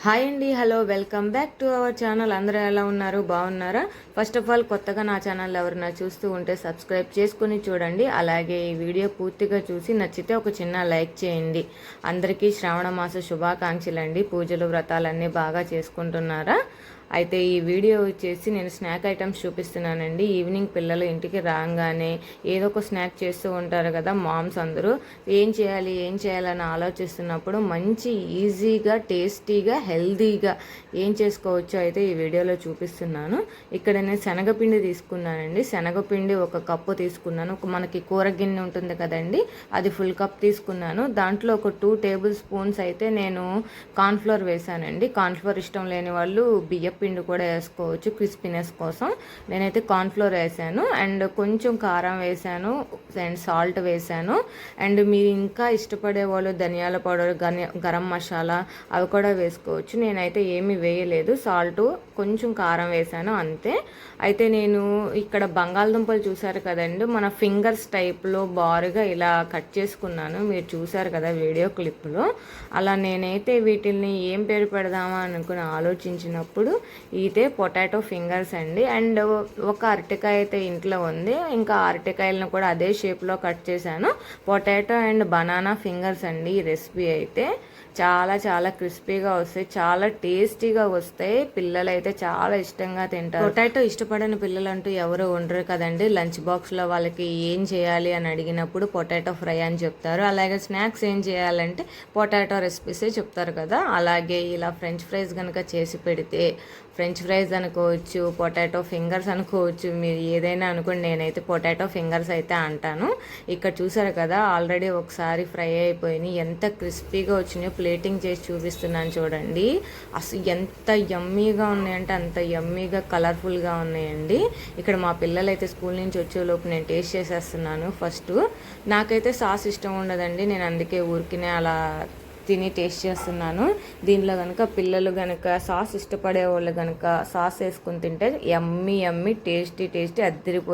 Hi అండి, hello, welcome back to our channel. అందరూ ఎలా ఉన్నారు? బాగున్నారా? ఫస్ట్ ఆఫ్ ఆల్ కొత్తగా నా ఛానల్ ఎవరైనా చూస్తూ ఉంటే సబ్స్క్రైబ్ చేసుకుని చూడండి. అలాగే ఈ వీడియో పూర్తిగా చూసి నచ్చితే ఒక చిన్న లైక్ చేయండి. అందరికీ శ్రావణ మాస శుభాకాంక్షలు అండి. పూజలు వ్రతాలన్నీ బాగా చేసుకుంటున్నారా? అయితే ఈ వీడియో వచ్చేసి నేను స్నాక్ ఐటమ్స్ చూపిస్తున్నానండి. ఈవినింగ్ పిల్లలు ఇంటికి రాగానే ఏదో ఒక స్నాక్ చేస్తూ ఉంటారు కదా మామ్స్ అందరూ. ఏం చేయాలని ఆలోచిస్తున్నప్పుడు మంచి ఈజీగా, టేస్టీగా, హెల్తీగా ఏం చేసుకోవచ్చో అయితే ఈ వీడియోలో చూపిస్తున్నాను. ఇక్కడ నేను శనగపిండి తీసుకున్నానండి. శనగపిండి ఒక కప్పు తీసుకున్నాను. మనకి కూర గిన్నె ఉంటుంది కదండి, అది ఫుల్ కప్ తీసుకున్నాను. దాంట్లో ఒక 2 టేబుల్ స్పూన్స్ అయితే నేను కార్న్ఫ్లోర్ వేసానండి. కార్న్ఫ్లోర్ ఇష్టం లేని వాళ్ళు బియ్యం పిండి కూడా వేసుకోవచ్చు క్రిస్పీనెస్ కోసం. నేనైతే కార్న్ఫ్లోర్ వేసాను అండ్ కొంచెం కారం వేసాను అండ్ సాల్ట్ వేసాను. అండ్ మీరు ఇంకా ఇష్టపడే వాళ్ళు ధనియాల పౌడర్, గరం మసాలా అవి కూడా వేసుకోవచ్చు. నేనైతే ఏమీ వేయలేదు, సాల్ట్ కొంచెం కారం వేసాను అంతే. అయితే నేను ఇక్కడ బంగాళదుంపలు చూసారు కదండి, మన ఫింగర్స్ టైప్లో బారుగా ఇలా కట్ చేసుకున్నాను. మీరు చూసారు కదా వీడియో క్లిప్లో. అలా నేనైతే వీటిని ఏం పేరు పెడదామా అనుకుని ఆలోచించినప్పుడు ఇదే పొటాటో ఫింగర్స్ అండి. అండ్ ఒక అరటికాయ అయితే ఇంట్లో ఉంది, ఇంకా అరటికాయలను కూడా అదే షేప్లో కట్ చేశాను. పొటాటో అండ్ బనానా ఫింగర్స్ అండి ఈ రెసిపీ అయితే. చాలా చాలా క్రిస్పీగా వస్తాయి, చాలా టేస్టీగా వస్తాయి. పిల్లలు అయితే చాలా ఇష్టంగా తింటారు. పొటాటో ఇష్టపడని పిల్లలు అంటూ ఎవరు ఉండరు కదండి. లంచ్ బాక్స్లో వాళ్ళకి ఏం చేయాలి అని అడిగినప్పుడు పొటాటో ఫ్రై అని చెప్తారు. అలాగే స్నాక్స్ ఏం చేయాలంటే పొటాటో రెసిపీసే చెప్తారు కదా. అలాగే ఇలా ఫ్రెంచ్ ఫ్రైస్ కనుక చేసి పెడితే, ఫ్రెంచ్ ఫ్రైస్ అనుకోవచ్చు, పొటాటో ఫింగర్స్ అనుకోవచ్చు, మీరు ఏదైనా అనుకోండి. నేనైతే పొటాటో ఫింగర్స్ అయితే అంటాను. ఇక్కడ చూసారు కదా ఆల్రెడీ ఒకసారి ఫ్రై అయిపోయినాయి. ఎంత క్రిస్పీగా వచ్చినాయో ప్లేటింగ్ చేసి చూపిస్తున్నాను చూడండి. అసలు ఎంత యమ్మీగా ఉన్నాయంటే అంత యమ్మీగా, కలర్ఫుల్గా ఉన్నాయండి. ఇక్కడ మా పిల్లలు అయితే స్కూల్ నుంచి వచ్చేలోపు నేను టేస్ట్ చేసేస్తున్నాను. ఫస్ట్ నాకైతే సాస్ ఇష్టం ఉండదండి, నేను అందుకే ఊరికినే అలా తిని టేస్ట్ చేస్తున్నాను. దీనిలో కనుక పిల్లలు కనుక సాస్ ఇష్టపడే వాళ్ళు కనుక సాస్ వేసుకుని తింటే యమ్మీ యమ్మీ, టేస్టీ అద్దరిపోతుంది.